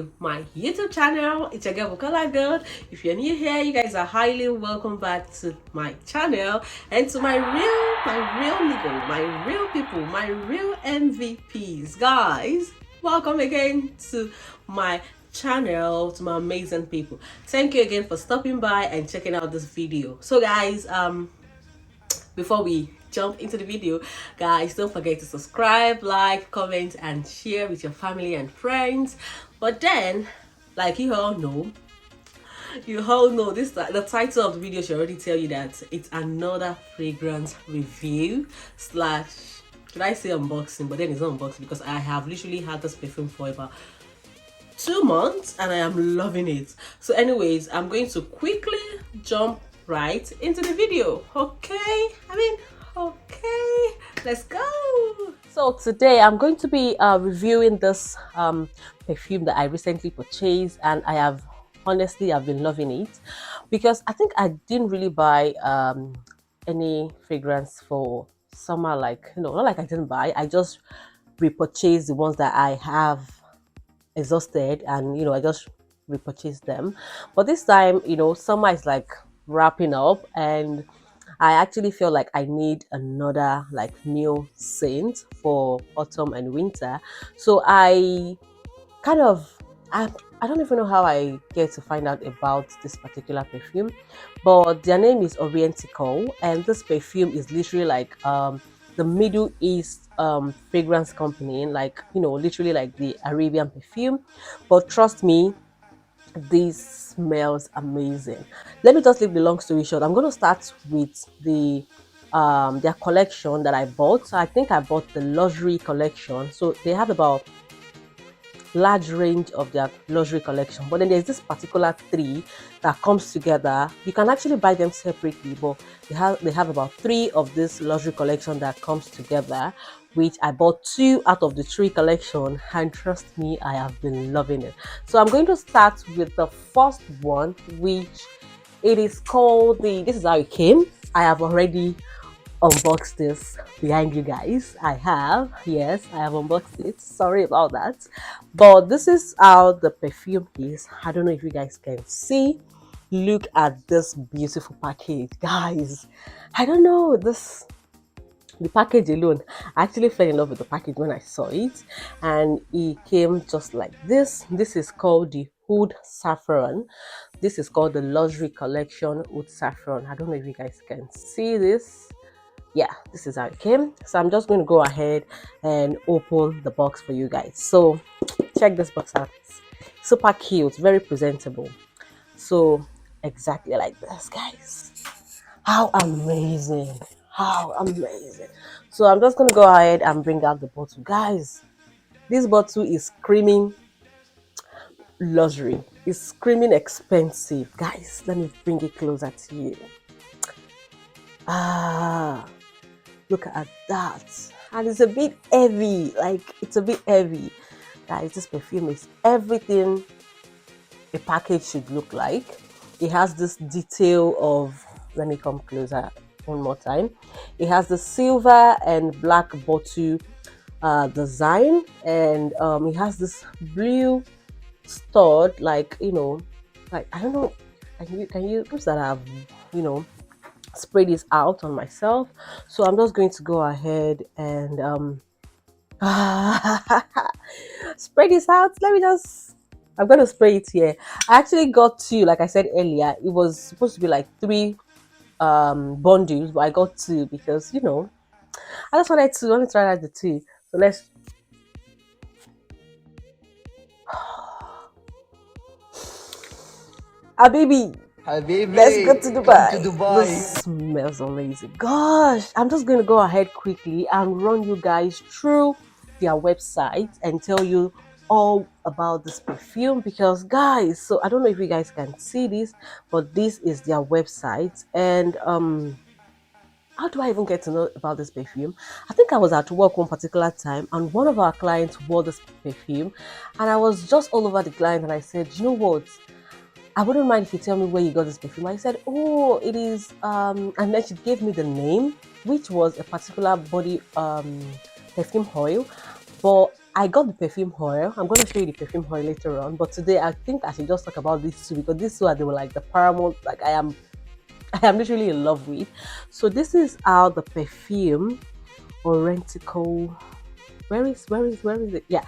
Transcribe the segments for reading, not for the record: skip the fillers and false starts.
to my YouTube channel. It's your girl Baccarat Girl. If you're new here, you guys are highly welcome back to my channel and to my real nigga, my real people, my real MVPs. Guys, welcome again to my channel, to my amazing people. Thank you again for stopping by and checking out this video. So guys, before we jump into the video, guys, don't forget to subscribe, like, comment and share with your family and friends. But then, like you all know this, the title of the video should already tell you that it's another fragrance review slash, should I say unboxing, but then it's not unboxing because I have literally had this perfume for about 2 months and I am loving it. So anyways, I'm going to quickly jump right into the video. Okay, let's go. So today I'm going to be reviewing this perfume that I recently purchased, and I've been loving it because I think I didn't really buy any fragrance for summer. Like, not like I didn't buy, I just repurchased the ones that I have exhausted, and I just repurchased them. But this time, summer is like wrapping up, and I actually feel like I need another like new scent for autumn and winter. So I kind of I don't even know how I get to find out about this particular perfume, but their name is Orientica, and this perfume is literally like the Middle East fragrance company, like literally like the Arabian perfume. But trust me, this smells amazing. Let me just leave the long story short. I'm going to start with their collection that I bought. So I think I bought the luxury collection. So they have about large range of their luxury collection, but then there's this particular three that comes together. You can actually buy them separately, but they have about three of this luxury collection that comes together, which I bought two out of the three collection, and trust me, I have been loving it. So I'm going to start with the first one, which it is called this is how it came. I have already unboxed this behind you guys. Yes, I have unboxed it. Sorry about that. But this is how the perfume is. I don't know if you guys can see. Look at this beautiful package, guys. I don't know, the package alone, I actually fell in love with the package when I saw it, and it came just like this is called the Oud Saffron. This is called the luxury collection Oud Saffron. I don't know if you guys can see this. Yeah, this is how it came. So I'm just going to go ahead and open the box for you guys. So check this box out. It's super cute, very presentable. So exactly like this, guys. How amazing, how amazing. So I'm just going to go ahead and bring out the bottle, guys. This bottle is screaming luxury, it's screaming expensive, guys. Let me bring it closer to you. Look at that. And it's a bit heavy, it's a bit heavy, guys. This perfume is everything a package should look like. It has this detail of, let me come closer one more time. It has the silver and black bottle design, and it has this blue stud, like I don't know, can you those that have spray this out on myself. So I'm just going to go ahead and spray this out. I'm going to spray it here. I actually got two, like I said earlier. It was supposed to be like three bundles, but I got two because I just wanted to try out the two. So let's baby, let's go to Come to Dubai. Dubai. This smells amazing. Gosh, I'm just going to go ahead quickly and run you guys through their website and tell you all about this perfume, because guys, so I don't know if you guys can see this, but this is their website. And how do I even get to know about this perfume? I think I was at work one particular time and one of our clients wore this perfume, and I was just all over the client, and I said, you know what, I wouldn't mind if you tell me where you got this perfume. I said, oh, it is, and then she gave me the name, which was a particular body perfume oil. But I got the perfume oil. I'm going to show you the perfume oil later on, but today I think I should just talk about these two because these two are, they were like the paramount, like I am literally in love with. So this is how the perfume Orientico. Where is it? Yeah,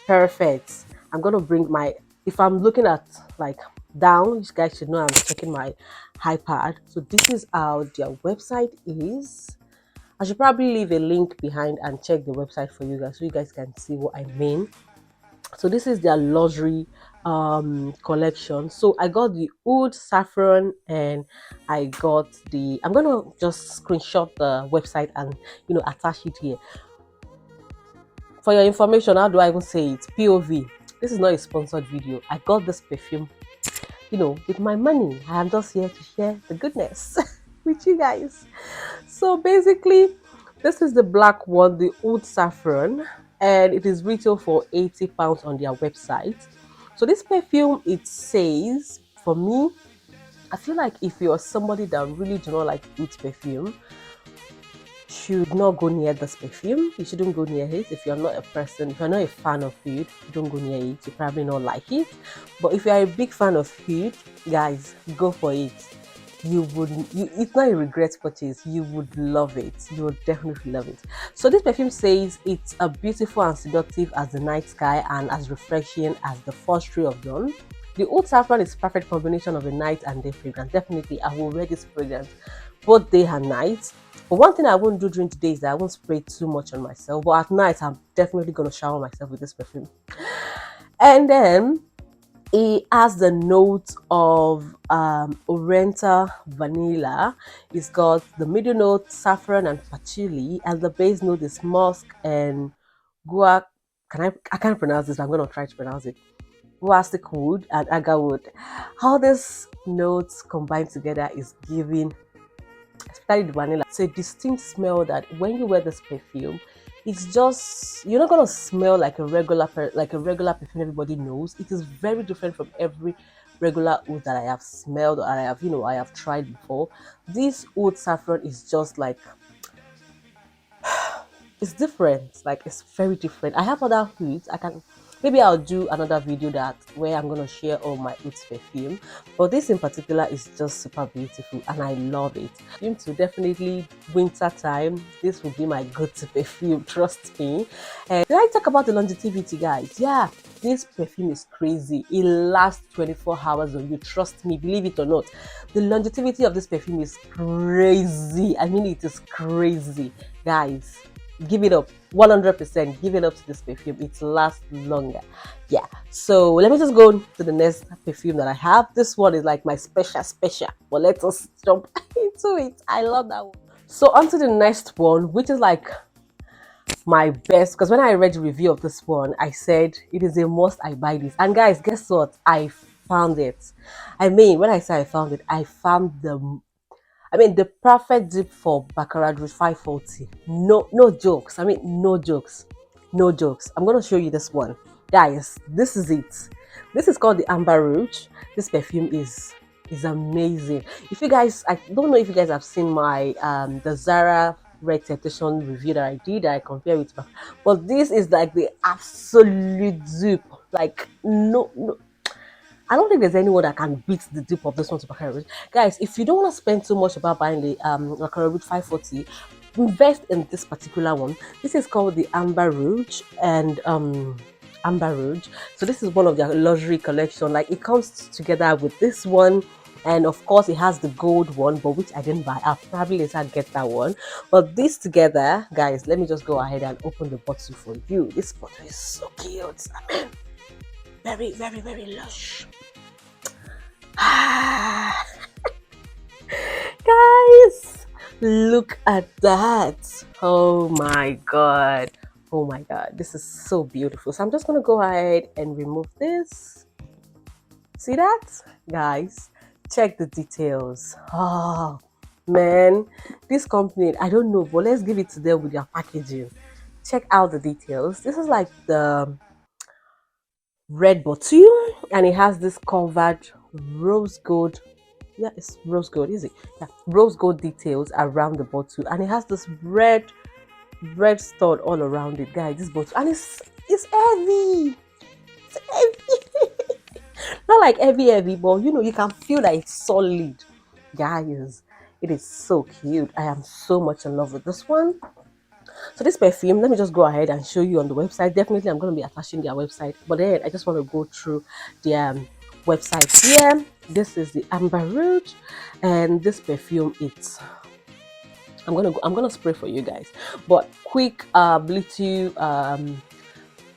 perfect. I'm gonna bring my, if I'm looking at like down, you guys should know I'm checking my iPad. So this is how their website is. I should probably leave a link behind and check the website for you guys so you guys can see what I mean. So this is their luxury collection. So I got the oud saffron and I got the, I'm gonna just screenshot the website and attach it here for your information. How do I even say it? POV. This is not a sponsored video. I got this perfume with my money. I am just here to share the goodness with you guys. So basically, this is the black one, the oud saffron, and it is retail for £80 on their website. So this perfume, it says, for me, I feel like if you're somebody that really do not like oud perfume, should not go near this perfume. You shouldn't go near it. If you're not a person, if you're not a fan of oud, don't go near it. You probably not like it. But if you are a big fan of oud, guys, go for it. You would, it's not a regret purchase. You would love it. You would definitely love it. So this perfume says it's a beautiful and seductive as the night sky and as refreshing as the first ray of dawn. The oud saffron is perfect combination of a night and day fragrance. Definitely, I will wear this fragrance both day and night. But one thing I won't do during the day is that I won't spray too much on myself. But at night, I'm definitely gonna shower myself with this perfume. And then it has the note of oriental vanilla. It's got the middle note saffron and patchouli, and the base note is musk and guac. I can't pronounce this, but I'm gonna try to pronounce it. Guastic wood and agar wood. How these notes combined together is giving, especially the vanilla, it's a distinct smell that when you wear this perfume, it's just, you're not gonna smell like a regular perfume everybody knows. It is very different from every regular oud that I have smelled or I have tried before. This oud saffron is just like, it's different. Like, it's very different. I have other ouds. Maybe I'll do another video that where I'm gonna share all my oud perfume, but this in particular is just super beautiful and I love it. Into definitely winter time, this will be my go-to perfume, trust me. And did I talk about the longevity, guys? Yeah, this perfume is crazy. It lasts 24 hours on you, trust me, believe it or not. The longevity of this perfume is crazy. I mean, it is crazy, guys. Give it up, 100%. Give it up to this perfume. It lasts longer. Yeah. So let me just go to the next perfume that I have. This one is like my special. But let us jump into it. I love that one. So on to the next one, which is like my best, because when I read the review of this one, I said it is a must. I buy this. And guys, guess what? I found it. I mean, when I say I found it, I found the perfect dupe for Baccarat Rouge 540. No jokes. I mean, no jokes. No jokes. I'm going to show you this one. Guys, this is it. This is called the Amber Rouge. This perfume is amazing. If you guys, I don't know if you guys have seen my the Zara Red Temptation review that I did, that I compare with, but this is like the absolute dupe. Like, no, I don't think there's anyone that can beat the dupe of this one to Baccarat Rouge. Guys, if you don't want to spend too much about buying the Baccarat Rouge 540, invest in this particular one. This is called the Amber Rouge and Amber Rouge. So this is one of their luxury collection. Like, it comes together with this one. And of course, it has the gold one, but which I didn't buy. I'll probably later get that one. But this together, guys, let me just go ahead and open the bottle for you. This bottle is so cute. I mean, very, very, very lush. Guys, look at that. Oh my god. Oh my god. This is so beautiful. So I'm just going to go ahead and remove this. See that? Guys, check the details. Oh, man. This company, I don't know, but let's give it to them with their packaging. Check out the details. This is like the red bottle, and it has this covered rose gold, yeah, it's rose gold, is it? Yeah, rose gold details around the bottle, and it has this red stud all around it, guys. This bottle, and it's is heavy. It's heavy. Not like heavy, but you know, you can feel that it's solid. Guys, it is so cute. I am so much in love with this one. So this perfume, let me just go ahead and show you on the website. Definitely, I'm going to be attaching their website, but then I just want to go through their website here. This is the Amber Rouge, and this perfume, I'm gonna spray for you guys. But quick little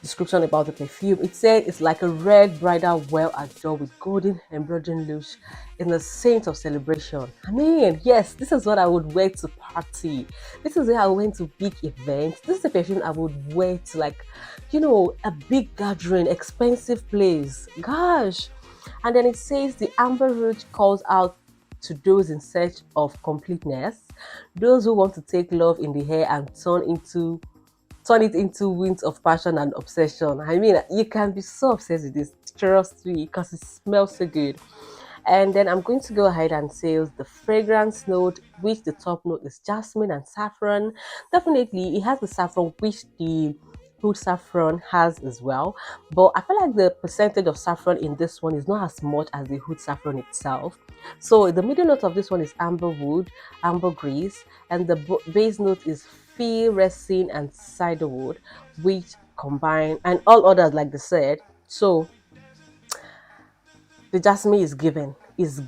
description about the perfume. It said it's like a red bridal well adorned with golden embroidered luxe in the scent of celebration. I mean, yes, this is what I would wear to party. This is where I went to big events. This is a perfume I would wear to, like, you know, a big gathering, expensive place. Gosh. And then it says the Amber Rouge calls out to those in search of completeness, those who want to take love in the air and turn it into winds of passion and obsession. I mean, you can be so obsessed with this, trust me, because it smells so good. And then I'm going to go ahead and say the fragrance note, which the top note is jasmine and saffron. Definitely, it has the saffron, which the Hood Saffron has as well. But I feel like the percentage of saffron in this one is not as much as the Hood Saffron itself. So the middle note of this one is amber wood, amber grease, and the base note is fir resin and ciderwood, which combine, and all others like they said. So the jasmine is given. So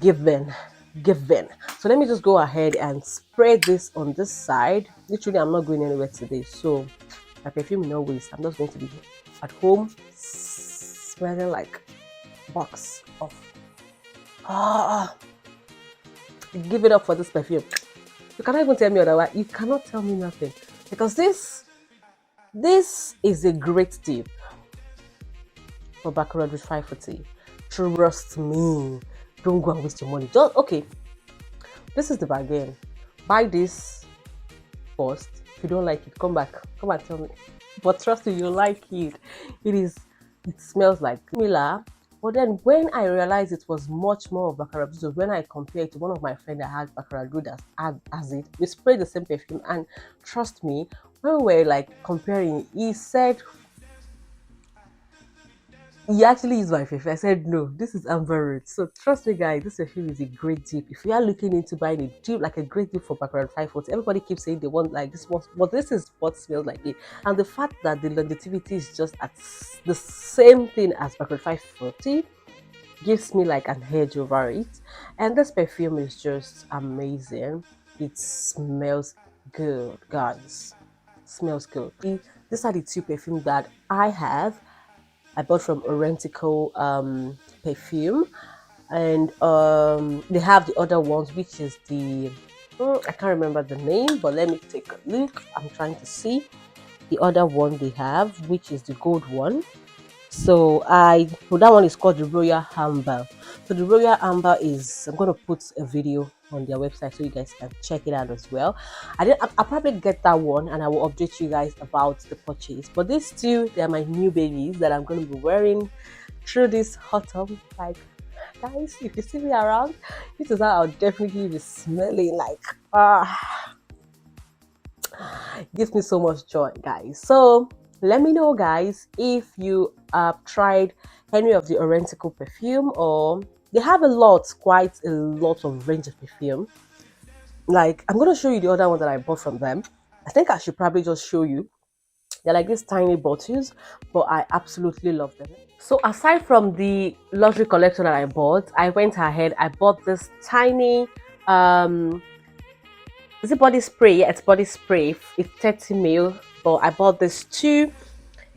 let me just go ahead and spread this on this side. Literally, I'm not going anywhere today, so my perfume no waste. I'm just going to be at home smelling like box of give it up for this perfume. You cannot even tell me otherwise. You cannot tell me nothing, because this is a great tip for Baccarat Rouge 540. Trust me. Don't go and waste your money. Just okay. This is the bargain. Buy this first. If you don't like it, come back. Come and tell me. But trust me, you like it. It smells like similar. But then when I realized it was much more of Baccarat Rouge, when I compared to one of my friends that had Baccarat Rouge as it, we sprayed the same perfume, and trust me, when we were like comparing, he said he actually used my perfume. I said no, this is Amber Rouge. So trust me, guys, this perfume is a great dupe. If you are looking into buying a dupe, like a great dupe for Baccarat 540, everybody keeps saying they want like this one, but this is what smells like it. And the fact that the longevity is just at the same thing as Baccarat 540 gives me like an edge over it. And this perfume is just amazing. It smells good, guys. It smells good. These are the two perfumes that I bought from Orientica perfume, and they have the other ones, which is the I can't remember the name, but let me take a look. I'm trying to see the other one they have, which is the gold one. So that one is called the Royal Amber. So the Royal Amber is, I'm going to put a video on their website so you guys can check it out as well. I'll probably get that one and I will update you guys about the purchase. But these two, they are my new babies that I'm going to be wearing through this autumn. Like, guys, if you see me around, this is how I'll definitely be smelling like it gives me so much joy, guys. So let me know, guys, if you have tried any of the Oriental perfume, or they have quite a lot of range of perfume. Like, I'm going to show you the other one that I bought from them. I think I should probably just show you. They're like these tiny bottles, but I absolutely love them. So aside from the luxury collection that I bought, I went ahead, I bought this tiny is it body spray? Yeah, it's body spray. It's 30 ml, but I bought this too.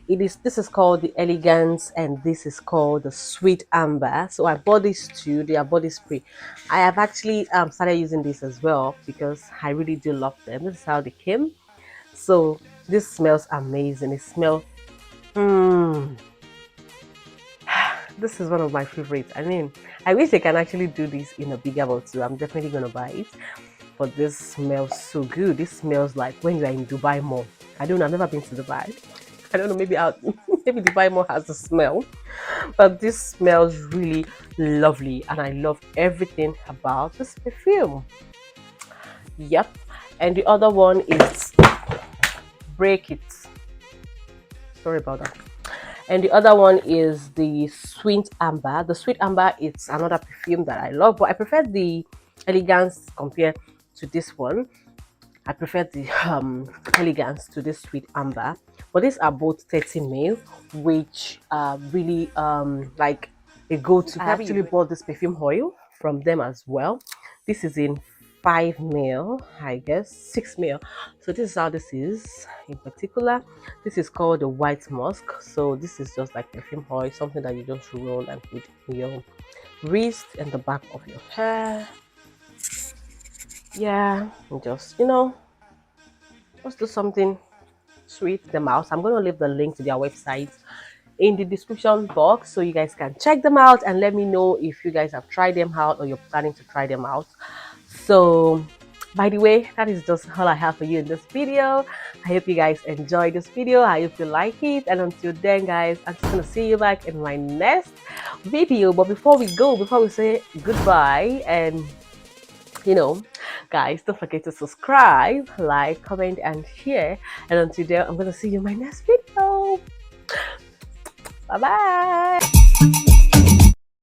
This is called the Elegance, and this is called the Sweet Amber. So I bought these two. They are body spray. I have actually started using this as well because I really do love them. This is how they came. So this smells amazing. It smells this is one of my favorites. I mean, I wish they can actually do this in a bigger bottle. I'm definitely gonna buy it. But this smells so good. This smells like when you are in Dubai Mall. I don't know, I've never been to Dubai. I don't know, maybe maybe Dubai Mall has a smell. But this smells really lovely, and I love everything about this perfume. Yep. And the other one is Break It. Sorry about that. And the other one is the Sweet Amber. The Sweet Amber, it's another perfume that I love, but I prefer the Elegance compared to this one. I prefer the Elegance to this Sweet Amber. But these are both 30 ml, which are really like a go-to. I actually bought this perfume oil from them as well. This is in 5 ml, I guess 6 ml. So this is how this is in particular. This is called the white musk. So this is just like perfume oil, something that you just roll and put in your wrist and the back of your hair. Yeah, and just just do something sweet them out. I'm going to leave the link to their website in the description box so you guys can check them out and let me know if you guys have tried them out or you're planning to try them out. So by the way, that is just all I have for you in this video. I hope you guys enjoyed this video. I hope you like it, and until then guys, I'm just gonna see you back in my next video. But before we go, before we say goodbye, and guys, don't forget to subscribe, like, comment and share. And until then, I'm gonna see you in my next video. Bye bye.